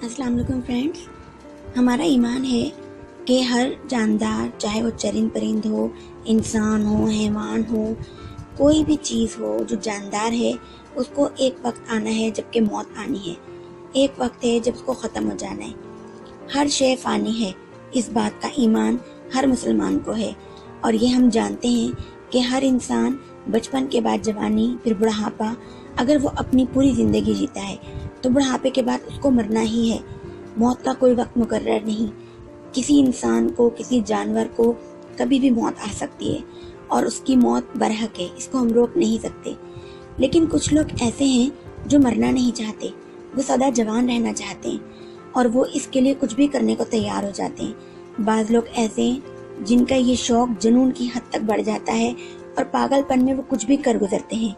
अस्सलाम वालेकुम फ्रेंड्स। हमारा ईमान है कि हर जानदार, चाहे वो चरिंद परिंद हो, इंसान हो, हैवान हो, कोई भी चीज़ हो जो जानदार है, उसको एक वक्त आना है जबकि मौत आनी है। एक वक्त है जब उसको ख़त्म हो जाना है। हर शय फ़ानी है, इस बात का ईमान हर मुसलमान को है। और ये हम जानते हैं कि हर इंसान बचपन के बाद जवानी, फिर बुढ़ापा, अगर वो अपनी पूरी ज़िंदगी जीता है तो बुढ़ापे के बाद उसको मरना ही है। मौत का कोई वक्त मुकर्रर नहीं। किसी इंसान को, किसी जानवर को कभी भी मौत आ सकती है और उसकी मौत बरहक है, इसको हम रोक नहीं सकते। लेकिन कुछ लोग ऐसे हैं जो मरना नहीं चाहते, वो सदा जवान रहना चाहते हैं और वो इसके लिए कुछ भी करने को तैयार हो जाते हैं। बाज़ लोग ऐसे हैं जिनका ये शौक जुनून की हद तक बढ़ जाता है और पागलपन में वो कुछ भी कर गुजरते हैं।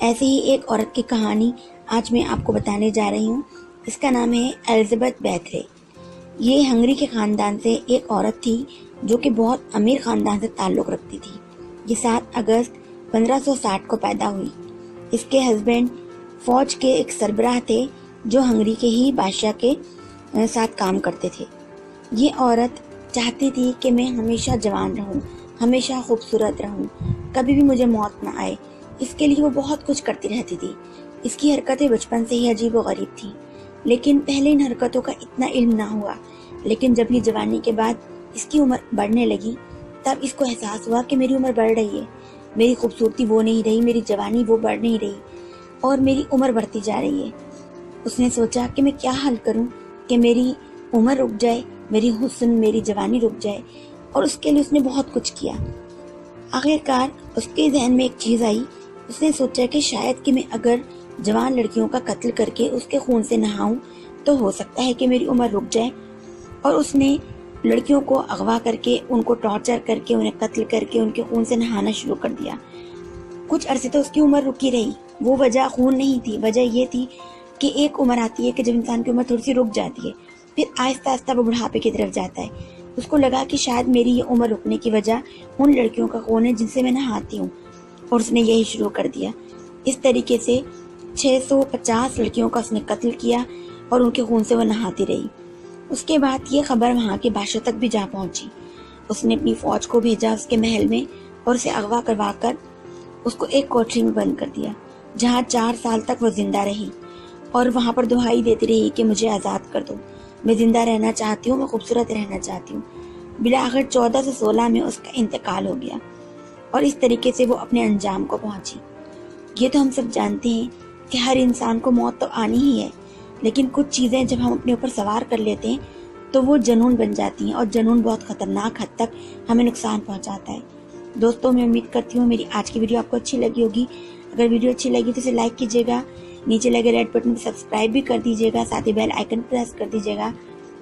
ऐसी ही एक औरत की कहानी आज मैं आपको बताने जा रही हूँ। इसका नाम है एलिज़ाबेथ बैथरे। ये हंगरी के ख़ानदान से एक औरत थी जो कि बहुत अमीर ख़ानदान से ताल्लुक़ रखती थी। ये 7 अगस्त 1560 को पैदा हुई। इसके हस्बैंड फ़ौज के एक सरबराह थे जो हंगरी के ही बादशाह के साथ काम करते थे। ये औरत चाहती थी कि मैं हमेशा जवान रहूं, हमेशा खूबसूरत रहूं, कभी भी मुझे मौत ना आए। इसके लिए वो बहुत कुछ करती रहती थी। इसकी हरकतें बचपन से ही अजीब व गरीब थी, लेकिन पहले इन हरकतों का इतना इल्म ना हुआ। लेकिन जब ये जवानी के बाद इसकी उम्र बढ़ने लगी, तब इसको एहसास हुआ कि मेरी उम्र बढ़ रही है, मेरी खूबसूरती वो नहीं रही, मेरी जवानी वो बढ़ नहीं रही और मेरी उम्र बढ़ती जा रही है। उसने सोचा कि मैं क्या हल करूं कि मेरी उम्र रुक जाए, मेरी हुस्न, मेरी जवानी रुक जाए, और उसके लिए उसने बहुत कुछ किया। आखिरकार उसके जहन में एक चीज़ आई। उसने सोचा कि शायद कि मैं अगर जवान लड़कियों का कत्ल करके उसके खून से नहाऊं तो हो सकता है कि मेरी उम्र रुक जाए। और उसने लड़कियों को अगवा करके, उनको टॉर्चर करके, उन्हें कत्ल करके उनके खून से नहाना शुरू कर दिया। कुछ अरसे तो उसकी उम्र रुकी रही। वो वजह खून नहीं थी, वजह ये थी कि एक उम्र आती है कि जब इंसान की उम्र थोड़ी सी रुक जाती है, फिर आहिस्ता आहिस्ता वो बुढ़ापे की तरफ जाता है। उसको लगा कि शायद मेरी ये उम्र रुकने की वजह उन लड़कियों का खून है जिनसे मैं नहाती हूँ, और उसने यही शुरू कर दिया। इस तरीके से 650 लड़कियों का उसने कत्ल किया और उनके खून से वो नहाती रही। उसके बाद ये खबर वहाँ के बादशाह तक भी जा पहुँची। उसने अपनी फ़ौज को भेजा उसके महल में और उसे अगवा करवा कर उसको एक कोठरी में बंद कर दिया, जहाँ 4 साल तक वो जिंदा रही और वहाँ पर दुहाई देती रही कि मुझे आज़ाद कर दो, मैं जिंदा रहना चाहती हूँ, मैं खूबसूरत रहना चाहती हूँ। बिला आखिर 14 से 16 में उसका इंतकाल हो गया और इस तरीके से वो अपने अंजाम को पहुंची। ये तो हम सब जानते हैं कि हर इंसान को मौत तो आनी ही है, लेकिन कुछ चीज़ें जब हम अपने ऊपर सवार कर लेते हैं तो वो जुनून बन जाती हैं और जुनून बहुत ख़तरनाक हद तक हमें नुकसान पहुंचाता है। दोस्तों, मैं उम्मीद करती हूँ मेरी आज की वीडियो आपको अच्छी लगी होगी। अगर वीडियो अच्छी लगी तो इसे लाइक कीजिएगा, नीचे लगे रेड बटन पर सब्सक्राइब भी कर दीजिएगा, साथ ही बेल आइकन प्रेस कर दीजिएगा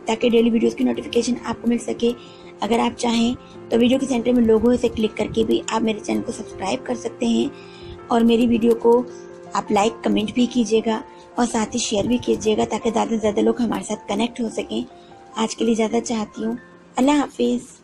ताकि डेली वीडियोस की नोटिफिकेशन आपको मिल सके। अगर आप चाहें तो वीडियो के सेंटर में लोगो से क्लिक करके भी आप मेरे चैनल को सब्सक्राइब कर सकते हैं और मेरी वीडियो को आप लाइक कमेंट भी कीजिएगा और साथ ही शेयर भी कीजिएगा ताकि ज़्यादा से ज़्यादा लोग हमारे साथ कनेक्ट हो सकें। आज के लिए ज़्यादा चाहती हूँ। अल्लाह हाफिज़।